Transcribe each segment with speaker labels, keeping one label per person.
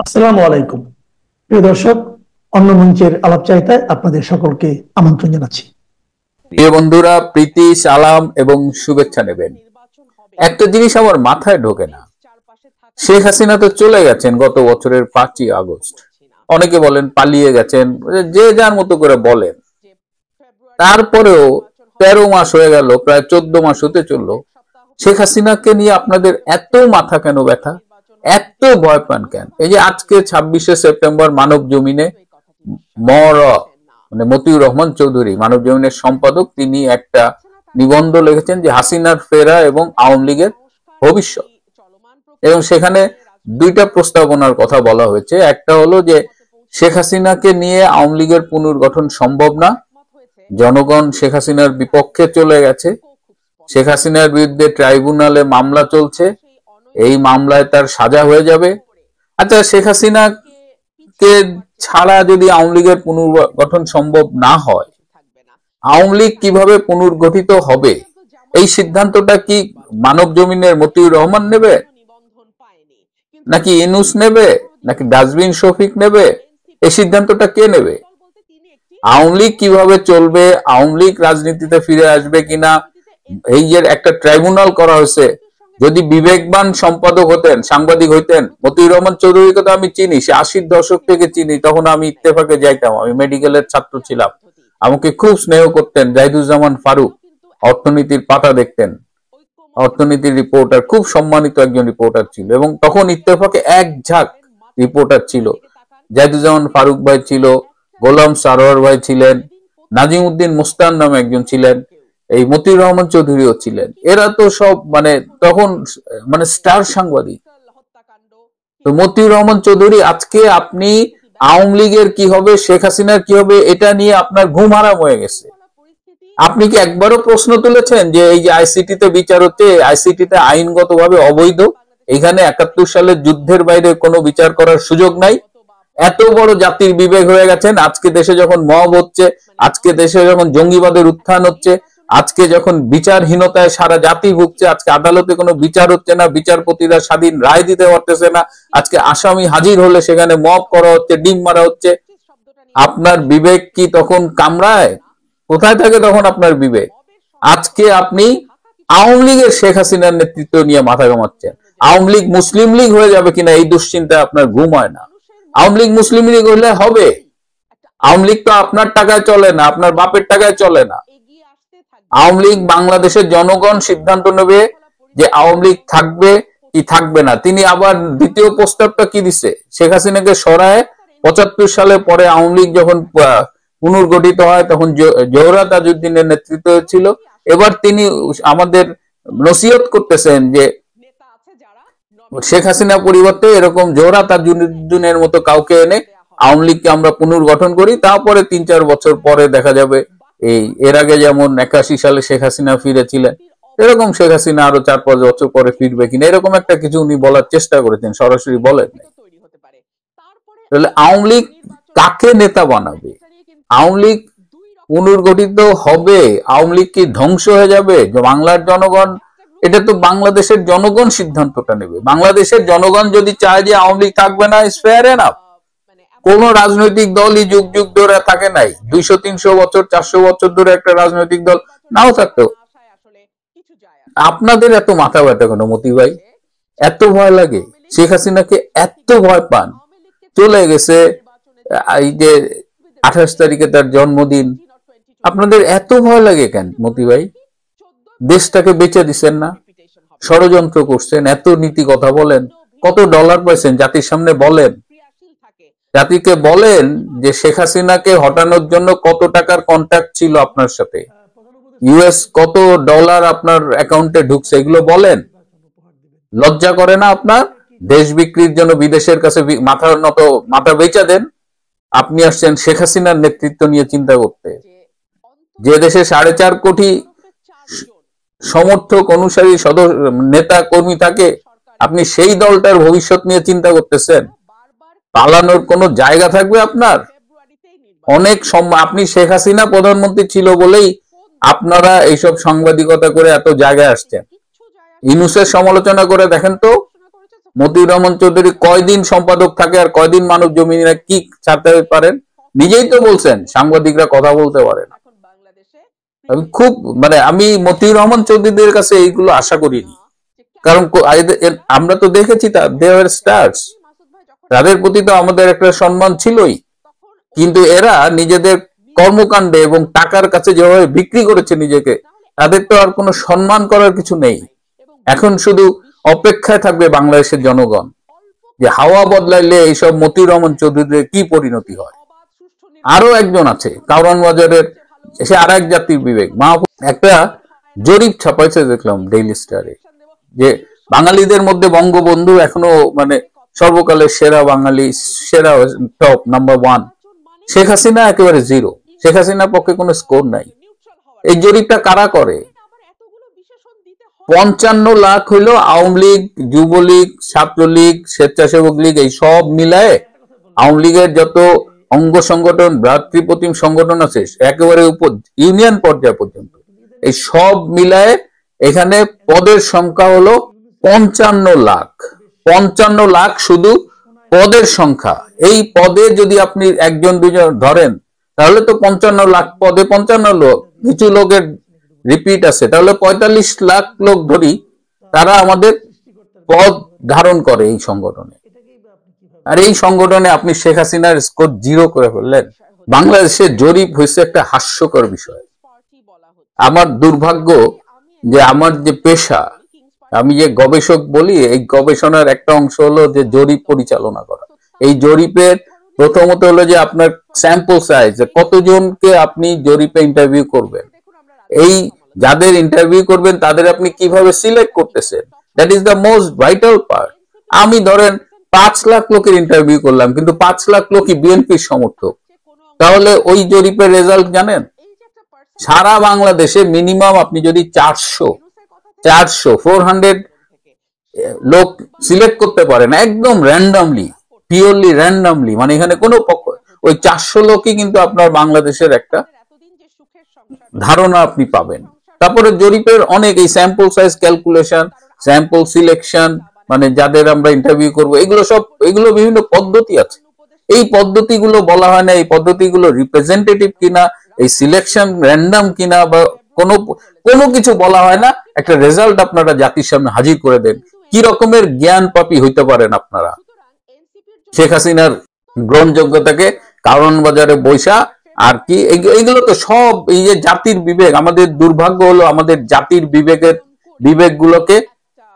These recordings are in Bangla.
Speaker 1: আসসালামু আলাইকুম প্রিয় দর্শক, অন্য মঞ্চের আলাপচারিতায় আপনাদের সকলকে আমন্ত্রণ জানাচ্ছি।
Speaker 2: প্রিয় বন্ধুরা, প্রীতি, সালাম এবং শুভেচ্ছা নেবেন। একটা জিনিস আমার মাথায় ঢোকে না, শেখ হাসিনা তো চলে গেছেন গত বছরের 5ই আগস্ট। অনেকে বলেন পালিয়ে গেছেন, যে যার মতো করে বলেন। তারপরেও 13 মাস হয়ে গেল, প্রায় 14 মাস হতে চললো। শেখ হাসিনাকে নিয়ে আপনাদের এত মাথা কেন ব্যথা, এত ভয় পান কেন? এই যে আজকে 26শে সেপ্টেম্বর মানব জমিনে মতিউর রহমান চৌধুরী, মানব জমিনের সম্পাদক, তিনি একটা নিবন্ধ লিখেছেন যে হাসিনার ফেরা এবং আওয়ামী লীগের ভবিষ্যৎ। এবং সেখানে দুইটা প্রস্তাবনার কথা বলা হয়েছে। একটা হলো যে শেখ হাসিনাকে নিয়ে আওয়ামী লীগের পুনর্গঠন সম্ভব না, জনগণ শেখ হাসিনার বিপক্ষে চলে গেছে, শেখ হাসিনার বিরুদ্ধে ট্রাইব্যুনালে মামলা চলছে, এই মামলায় তার সাজা হয়ে যাবে। আচ্ছা, শেখ হাসিনাকে ছাড়া যদি আওয়ামী লীগের পুনর্গঠন সম্ভব না হয়, আওয়ামী লীগ কিভাবে পুনর্গঠিত হবে, এই সিদ্ধান্তটা কি মানব জমিনের মতিউর রহমান নেবে, নাকি ইউনূস নেবে, নাকি ডাস্টবিন শফিক নেবে? এই সিদ্ধান্তটা কে নেবে? আওয়ামী লীগ কিভাবে চলবে, আওয়ামী লীগ রাজনীতিতে ফিরে আসবে কিনা, এই যে একটা ট্রাইব্যুনাল করা হয়েছে। যদি বিবেকবান সম্পাদক হতেন, সাংবাদিক হইতেন, মতিউর রহমান চৌধুরীকে তো আমি চিনি, সে 80-র দশক থেকে চিনি। তখন আমি ইত্তেফাকে যাইতাম, আমি মেডিকেলের ছাত্র ছিলাম। আমাকে খুব স্নেহ করতেন। জাহিদুজ্জামান ফারুক অর্থনীতির পাতা দেখতেন, অর্থনীতির রিপোর্টার, খুব সম্মানিত একজন রিপোর্টার ছিল। এবং তখন ইত্তেফাকে এক ঝাঁক রিপোর্টার ছিল। জাহিদুজ্জামান ফারুক ভাই ছিল, গোলাম সারোয়ার ভাই ছিলেন, নাজিমউদ্দিন মুস্তান নামে একজন ছিলেন, এই মতিউর রহমান চৌধুরীও ছিলেন। এরা তো সব তখন স্টার সাংবাদিক। তো মতিউর রহমান চৌধুরী, আজকে আপনি আওয়ামী লীগের কি হবে, শেখ হাসিনার কি হবে, এটা নিয়ে আপনার ঘুম হারাম হয়ে গেছে। আপনি কি একবারও প্রশ্ন তুলেছেন যে এই যে আইসিটিতে বিচার হচ্ছে, আইসিটিতে আইনগতভাবে অবৈধ, এখানে 71 সালের যুদ্ধের বাইরে কোনো বিচার করার সুযোগ নাই? এত বড় জাতির বিবেক হয়ে গেছেন, আজকে দেশে যখন মব হচ্ছে, আজকে দেশে যখন জঙ্গিবাদের উত্থান হচ্ছে, আজকে যখন বিচারহীনতায় সারা জাতি ভুগছে, আজকে আদালতে কোনো বিচার হচ্ছে না, বিচারপতিরা স্বাধীন রায় দিতে পারতেছে না, আজকে আসামি হাজির হলে সেখানে মব করা হচ্ছে, ডিম মারা হচ্ছে, আপনার বিবেক কি তখন কামড়ায়? কোথায় থাকে তখন আপনার বিবেক? আজকে আপনি আওয়ামী লীগের শেখ হাসিনার নেতৃত্ব নিয়ে মাথা ঘামাচ্ছেন। আওয়ামী লীগ মুসলিম লীগ হয়ে যাবে কিনা এই দুশ্চিন্তায় আপনার ঘুম হয় না। আওয়ামী লীগ মুসলিম লীগ হলে হবে? আওয়ামী লীগ তো আপনার টাকায় চলে না, আপনার বাপের টাকায় চলে না। আওয়ামী লীগ বাংলাদেশের জনগণ সিদ্ধান্ত নেবে যে আওয়ামী লীগ থাকবে কি থাকবে না। তিনি আবার দ্বিতীয় প্রস্তাবটা কি দিচ্ছে, শেখ হাসিনাকে সরায় 75 সালে পরে আওয়ামী লীগ যখন পুনর্গঠিত হয়, তখন জোহরা তাজউদ্দিনের নেতৃত্ব ছিল। এবার তিনি আমাদের নসিহত করতেছেন যে শেখ হাসিনা পরিবর্তে এরকম জোহরা তাজউদ্দিনের মতো কাউকে এনে আওয়ামী লীগকে আমরা পুনর্গঠন করি, তারপরে 3-4 বছর পরে দেখা যাবে এর আগে যেমন 81 সালে শেখ হাসিনা ফিরেছিলেন, এরকম শেখ হাসিনা আরো 4-5 বছর পরে ফিরবে কিনা, এরকম একটা কিছু উনি বলার চেষ্টা করেছেন, সরাসরি বলেন নাই। তাহলে আওয়ামী লীগ কাকে নেতা বানাবে? আওয়ামী লীগ পুনর্গঠিত হবে, আওয়ামী লীগ কি ধ্বংস হয়ে যাবে? বাংলার জনগণ, এটা তো বাংলাদেশের জনগণ সিদ্ধান্তটা নেবে। বাংলাদেশের জনগণ যদি চায় যে আওয়ামী লীগ থাকবে না, ইটস ফেয়ার এনাফ। কোন রাজনৈতিক দলই যুগ যুগ ধরে থাকে নাই। 200-300 বছর 400 বছর ধরে একটা রাজনৈতিক দল নাও থাকতো। আপনাদের এত মাথা ব্যথা কেন মতি ভাই? এত ভয় লাগে? শেখ হাসিনাকে এত ভয় পান? চলে গেছে, এই যে 28 তারিখে তার জন্মদিন, আপনাদের এত ভয় লাগে কেন মতি ভাই? দেশটাকে বেচে দিচ্ছেন না, ষড়যন্ত্র করছেন, এত নীতি কথা বলেন, কত ডলার পাইছেন জাতির সামনে বলেন, জাতিকে বলেন যে শেখ হাসিনাকে হটানোর জন্য কত টাকার কন্ট্যাক্ট ছিল আপনার সাথে, ইউএস কত ডলার আপনার অ্যাকাউন্টে ঢুকছে, এগুলো বলেন। লজ্জা করে না আপনার? দেশ বিক্রির জন্য বিদেশের কাছে মাথা বেচা দেন। আপনি আসছেন শেখ হাসিনার নেতৃত্ব নিয়ে চিন্তা করতে। যে দেশে 4.5 কোটি সমর্থক, অনুসারী, নেতা কর্মী থাকে, আপনি সেই দলটার ভবিষ্যৎ নিয়ে চিন্তা করতেছেন। পালানোর কোনো জায়গা থাকবে আপনার? অনেক আপনি শেখ হাসিনা প্রধানমন্ত্রী ছিল বলেই আপনারা এইসব সাংবাদিকতা করে এত জায়গায় আসছেন। ইউনূসের সমালোচনা করে দেখেন তো, মতিউর রহমান চৌধুরী কয়দিন সম্পাদক থাকে আর কয়দিন মানব জমিনে কি ছাড়তে পারেন? নিজেই তো বলছেন সাংবাদিকরা কথা বলতে পারে না। আমি খুব আমি মতিউর রহমান চৌধুরীদের কাছে এইগুলো আশা করিনি, কারণ আমরা তো দেখেছি দে আর স্টার্স, তাদের প্রতি তো আমাদের একটা সম্মান ছিলই, কিন্তু এরা নিজেদের কর্মকাণ্ডে এবং টাকার কাছে যেভাবে বিক্রি করেছে নিজেকে, তাদের তো আর কোনো সম্মান করার কিছু নেই। এখন শুধু অপেক্ষায় থাকবে বাংলাদেশের জনগণ যে হাওয়া বদলাইলে এইসব মতিউর রহমান চৌধুরীদের কি পরিণতি হয়। আরো একজন আছে কারওয়ান বাজারের, সে আর এক জাতির বিবেক, একটা জরিপ ছাপাইছে দেখলাম ডেইলি স্টারে, যে বাঙালিদের মধ্যে বঙ্গবন্ধু এখনো সর্বকালের সেরা বাঙালি, সেরা টপ নাম্বার 1। শেখ হাসিনা একেবারে 0। শেখ হাসিনার পক্ষে কোনো স্কোর নাই। এই জরিপটা কারা করে? 55 লাখ হইলো আওয়ামী লীগ, যুবলীগ, ছাত্রলীগ, স্বেচ্ছাসেবক লীগ, এই সব মিলায় আওয়ামী লীগের যত অঙ্গ সংগঠন, ভ্রাতৃপ্রতিম সংগঠন আছে একেবারে উপর ইউনিয়ন পর্যায় পর্যন্ত, এই সব মিলায় এখানে পদের সংখ্যা হলো 55 লাখ। 55 লাখ শুধু পদের সংখ্যা। এই পদে যদি আপনি একজন দুজন ধরেন, তাহলে তো 55 লাখ পদে 55 লোক, কিছু লোকের রিপিট আছে, তাহলে 45 লাখ লোক ধরি, তারা আমাদের পদ ধারণ করে এই সংগঠনে। আর এই সংগঠনে আপনি শেখ হাসিনার স্কোর 0 করে ফেললেন। বাংলাদেশের জরিপ হয়েছে একটা হাস্যকর বিষয়। আমার দুর্ভাগ্য যে আমার যে পেশা, আমি যে গবেষক বলি, এই গবেষণার একটা অংশ হলো যে জরিপ পরিচালনা করা। এই জরিপের প্রথমত হলো যে আপনার স্যাম্পল সাইজ, কতজনকে আপনি জরিপে ইন্টারভিউ করবেন, এই যাদের ইন্টারভিউ করবেন তাদের আপনি কিভাবে সিলেক্ট করতেছেন, that is the most vital part. আমি ধরেন 5 লাখ লোকের ইন্টারভিউ করলাম, কিন্তু 5 লাখ লোকই বিএনপির সমর্থক, তাহলে ওই জরিপের রেজাল্ট জানেন? সারা বাংলাদেশে মিনিমাম আপনি যদি 400 লোক সিলেক্ট করতে পারেন একদম র্যান্ডমলি, পিওরলি র্যান্ডমলি, এখানে কোনো পক্ষ, ওই 400 লোকই কিন্তু আপনার বাংলাদেশের একটা ধারণা আপনি পাবেন। তারপরে জরিপের অনেক এই sample size calculation, sample selection, যাদের আমরা ইন্টারভিউ করব, এগুলো বিভিন্ন পদ্ধতি আছে। এই পদ্ধতিগুলো বলা হয় না এই পদ্ধতিগুলো রিপ্রেজেন্টেটিভ কিনা, এই সিলেকশন র্যান্ডম কিনা, বা কোনো কিছু বলা হয় না। একটা রেজাল্ট আপনারা জাতির সামনে হাজির করে দেন। কি রকমের জ্ঞান পাপী হইতে পারেন আপনারা? শেখ হাসিনার গ্রহণযোগ্যতাকে কারওয়ান বাজারে বৈশা আর কি, এইগুলো তো সব এই যে জাতির বিবেক। আমাদের দুর্ভাগ্য হলো আমাদের জাতির বিবেকগুলোকে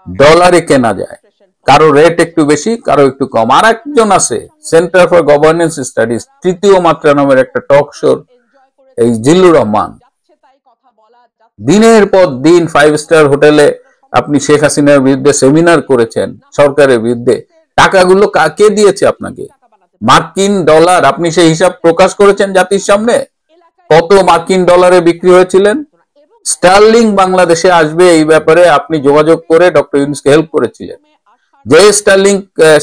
Speaker 2: ডলারে কেনা যায়, কারো রেট একটু বেশি, কারো একটু কম। আর একজন আছে সেন্টার ফর গভর্নেন্স স্টাডিজ, তৃতীয় মাত্রা নামের একটা টক শোর, এই জিল্লুর রহমান, দিনের পর দিন 5 স্টার হোটেলে আপনি শেখ হাসিনার বিরুদ্ধে সেমিনার করেছেন, সরকারের বিরুদ্ধে। টাকাগুলো কে দিয়েছে আপনাকে? মার্কিন ডলার। আপনি সেই হিসাব প্রকাশ করেছেন জাতির সামনে, কত মার্কিন ডলারে বিক্রি হয়েছিলেন। স্টার্লিং বাংলাদেশে আসবে এই ব্যাপারে আপনি যোগাযোগ করে ডক্টর ইউনূসকে হেল্প করেছিলেন। যে স্টার্লিং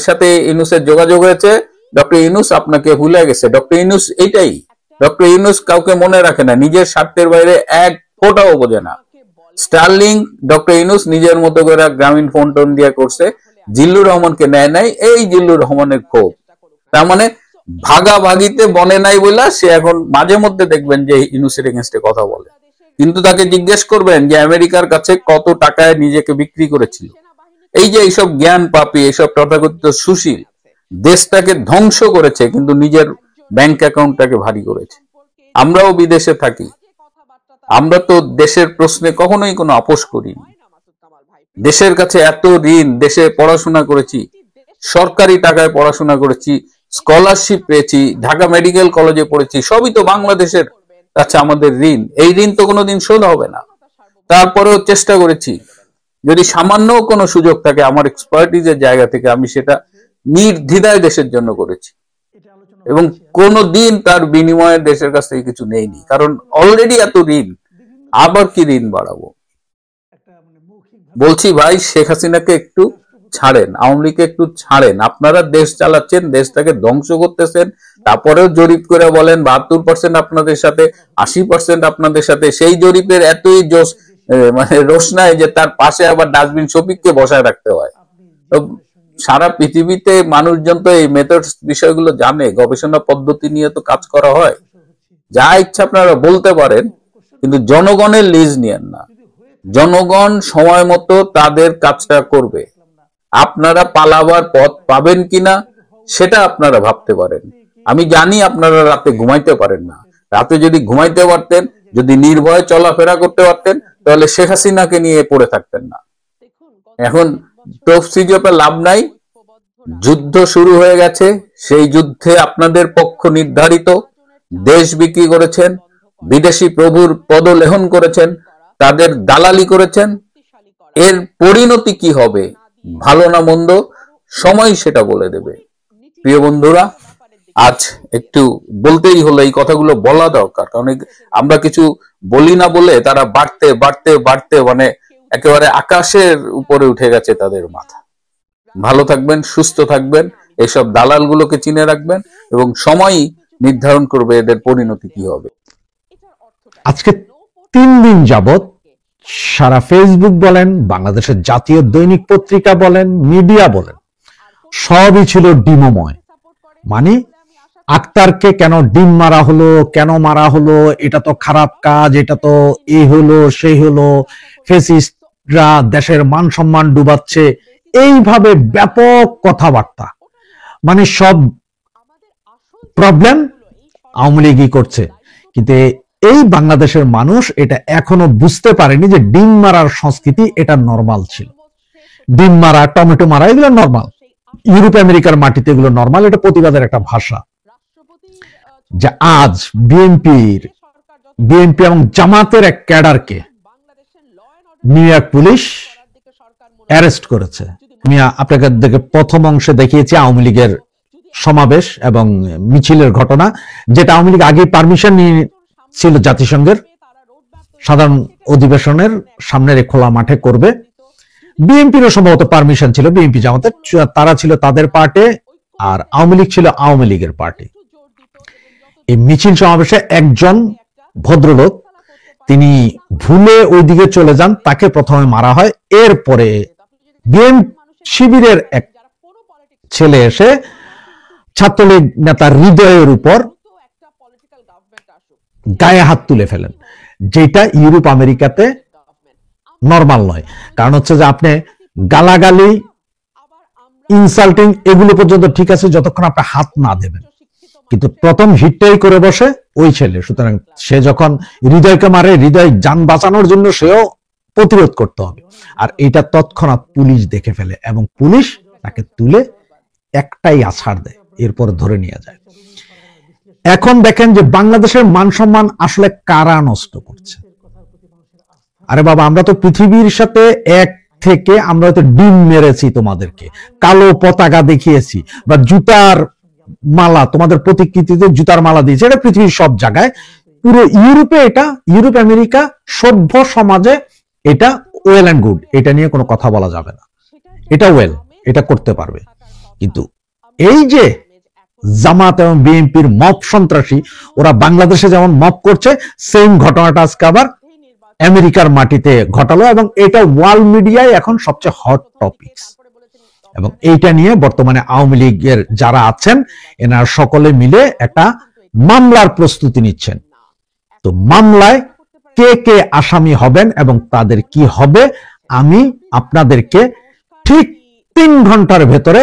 Speaker 2: সাথে ইউনূসের যোগাযোগ হয়েছে, ডক্টর ইউনূস আপনাকে ভুলে গেছে। ডক্টর ইউনূস এইটাই, ডক্টর ইউনূস কাউকে মনে রাখে না, নিজের স্বার্থের বাইরে এক ফোঁটাও বোঝে না। স্টার্লিং ডক্টর ইউনূস নিজের মতো করে গ্রামীণ ফোন টোন দিয়ে করছে, জিল্লুর রহমানকে নেয় নাই। এই জিল্লুর রহমানের ক্ষোভ, তার ভাগাভাগিতে বনে নাই বলে সে এখন মাঝে মধ্যে দেখবেন যে ইউনূসের এগেইনস্টে কথা বলে, কিন্তু তাকে জিজ্ঞেস করবেন যে আমেরিকার কাছে কত টাকায় নিজেকে বিক্রি করেছিল। এই যে এইসব জ্ঞান পাপী, এইসব তথাকথিত সুশীল দেশটাকে ধ্বংস করেছে, কিন্তু নিজের ব্যাংক অ্যাকাউন্টটাকে ভারী করেছে। আমরাও বিদেশে থাকি, আমরা তো দেশের প্রশ্নে কখনোই কোনো আপোষ করিনি। দেশের কাছে এত ঋণ, দেশে পড়াশোনা করেছি, সরকারি টাকায় পড়াশোনা করেছি, স্কলারশিপ পেয়েছি, ঢাকা মেডিকেল কলেজে পড়েছি, সবই তো বাংলাদেশের কাছে আমাদের ঋণ। এই ঋণ তো কোনোদিন শোধ হবে না। তারপরেও চেষ্টা করেছি, যদি সামান্য কোনো সুযোগ থাকে আমার এক্সপার্টিজের জায়গা থেকে, আমি সেটা নির্দ্বিধায় দেশের জন্য করেছি, এবং কোনোদিন তার বিনিময়ে দেশের কাছ থেকে কিছু নেইনি। কারণ অলরেডি এত ঋণ, আবার কি ঋণ বাড়াবো? বলছি ভাই, শেখ হাসিনাকে একটু ছাড়েন, আওয়ামী লীগকে একটু ছাড়েন। আপনারা দেশ চালাচ্ছেন, দেশটাকে ধ্বংস করতেছেন। তারপরেও জরিপ করে বলেন 72% আপনাদের সাথে, 80% আপনাদের সাথে। সেই জরিপের এতই জোশ রোশনায় যে তার পাশে আবার ডাস্টবিন শফিককে বসায় রাখতে হয়। তো সারা পৃথিবীতে মানুষজন তো এই মেথডস বিষয়গুলো জানে, গবেষণা পদ্ধতি নিয়ে তো কাজ করা হয়। যা ইচ্ছা আপনারা বলতে পারেন, কিন্তু জনগণের লিজ নিয়েন না। জনগণ সময় মতো তাদের কাজটা করবে। আপনারা পালাবার পথ পাবেন কিনা সেটা আপনারা ভাবতে পারেন। আমি জানি আপনারা রাতে ঘুমাইতে পারেন না। রাতে যদি ঘুমাইতে পারতেন, যদি নির্ভয়ে চলাফেরা করতে পারতেন, তাহলে শেখ হাসিনাকে নিয়ে পড়ে থাকতেন না। এখন তফসি জপে লাভ নাই, যুদ্ধ শুরু হয়ে গেছে। সেই যুদ্ধে আপনাদের পক্ষ নির্ধারিত, দেশ বিক্রি করেছেন, বিদেশি প্রভুর পদলেহন করেছেন, তাদের দালালি করেছেন। এর পরিণতি কি হবে, ভালো না মন্দ, সময় সেটা বলে দেবে। প্রিয় বন্ধুরা, আজ একটু বলতেই হলো, এই কথাগুলো বলা দরকার, কারণ আমরা কিছু বলি না বলে তারা বাড়তে বাড়তে বাড়তে মানে একেবারে আকাশের উপরে উঠে গেছে তাদের মাথা। ভালো থাকবেন, সুস্থ থাকবেন, এসব দালালগুলোকে চিনে রাখবেন, এবং সময়ই নির্ধারণ করবে এদের পরিণতি কি হবে।
Speaker 3: আজকে 3 দিন যাবত সারা ফেসবুক বলেন, বাংলাদেশের জাতীয় দৈনিক পত্রিকা বলেন, মিডিয়া বলেন, সবই ছিল ডিমময়। মানে আক্তারকে কেন ডিম মারা হলো, কেন মারা হলো, এটা তো খারাপ কাজ, এটা তো এই হলো সেই হলো, ফেসিস্টরা দেশের মান সম্মান ডুবাচ্ছে, এইভাবে ব্যাপক কথাবার্তা। মানে সব প্রবলেম আওয়ামী লীগই করছে। কিন্তু এই বাংলাদেশের মানুষ এটা এখনো বুঝতে পারেনি যে ডিম মারার সংস্কৃতি এটা নরমাল ছিল। ডিম মারা, টমেটো মারা, এগুলো নরমাল। ইউরোপ আমেরিকার মাটিতে এগুলো নরমাল, এটা প্রতিবাদের একটা ভাষা। যে আজ বিএনপি এবং জামাতের এক ক্যাডারকে নিউ ইয়র্ক পুলিশ অ্যারেস্ট করেছে। আমি আপনাকে প্রথম অংশে দেখিয়েছি আওয়ামী লীগের সমাবেশ এবং মিছিলের ঘটনা, যেটা আওয়ামী লীগ আগে পারমিশন নিয়ে ছিল জাতিসংঘের সাধারণ অধিবেশনের সামনের খোলা মাঠে করবে। বিএনপিরও সম্ভবত পারমিশন ছিল, বিএনপি জামাতের, তারা ছিল তাদের পার্টে, আর আওয়ামী লীগ ছিল আওয়ামী লীগের পার্টি। এই মিছিল সমাবেশে একজন ভদ্রলোক, তিনি ভুলে ওইদিকে চলে যান, তাকে প্রথমে মারা হয়। এরপরে বিএনপি শিবিরের এক ছেলে এসে ছাত্রলীগ নেতার হৃদয়ের উপর গায়ে হাত তুলে ফেলেন, যেটা ইউরোপ আমেরিকাতে নরমাল নয়। কারণ হচ্ছে যে আপনি গালাগালি, ইনসাল্টিং এগুলো পর্যন্ত ঠিক আছে যতক্ষণ আপনি হাত না দেবেন, কিন্তু প্রথম হিটটাই করে বসে ওই ছেলে। সুতরাং সে যখন হৃদয়কে মারে, হৃদয় যান বাঁচানোর জন্য সেও প্রতিরোধ করতে হবে। আর এটা তৎক্ষণাৎ পুলিশ দেখে ফেলে এবং পুলিশ তাকে তুলে একটাই আছাড় দেয়, এরপর ধরে নিয়ে যায়। এখন দেখেন যে বাংলাদেশের মান সম্মান আসলে কারা নষ্ট করছে। আরে বাবা, আমরা তো পৃথিবীর সাথে এক থেকে আমরা হয়তো ডিম মেরেছি, তোমাদেরকে কালো পতাকা দেখিয়েছি, বা জুতার মালা, তোমাদের প্রতিকৃতিতে জুতার মালা দিয়েছে, এটা পৃথিবীর সব জায়গায়। পুরো ইউরোপে, এটা ইউরোপ আমেরিকা সভ্য সমাজে এটা ওয়েল অ্যান্ড গুড, এটা নিয়ে কোনো কথা বলা যাবে না, এটা ওয়েল, এটা করতে পারবে। কিন্তু এই যে জামাত এবং বিএনপির মব সন্ত্রাসী, ওরা বাংলাদেশে যেমন মব করছে, সেম ঘটনাটা আজকে আবার আমেরিকার মাটিতে ঘটালো, এবং এটা ওয়ার্ল্ড মিডিয়ায় এখন সবচেয়ে হট টপিকস। এবং এইটা নিয়ে বর্তমানে আওয়ামী লীগের যারা আছেন এনারা সকলে মিলে একটা মামলার প্রস্তুতি নিচ্ছেন। তো মামলায় কে কে আসামি হবেন এবং তাদের কি হবে, আমি আপনাদেরকে ঠিক 3 ঘন্টার ভেতরে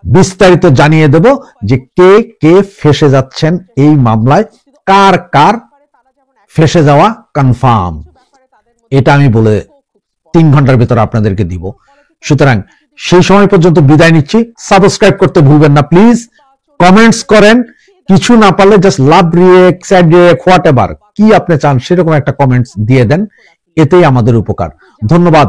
Speaker 3: বিস্তারিত জানিয়ে দেব যে কে কে ফেসে যাচ্ছেন এই মামলায়, কার কার ফেসে যাওয়া কনফার্ম, এটা আমি বলে 3 ঘন্টার ভেতরে আপনাদেরকে দিব। সুতরাং সেই সময় পর্যন্ত বিদায় নিচ্ছি। সাবস্ক্রাইব করতে ভুলবেন না প্লিজ। কমেন্টস করেন, কিছু না পারলে just love react, sad react, what ever কি আপনি চান সেরকম একটা কমেন্টস দিয়ে দেন, এতেই আমাদের উপকার। ধন্যবাদ।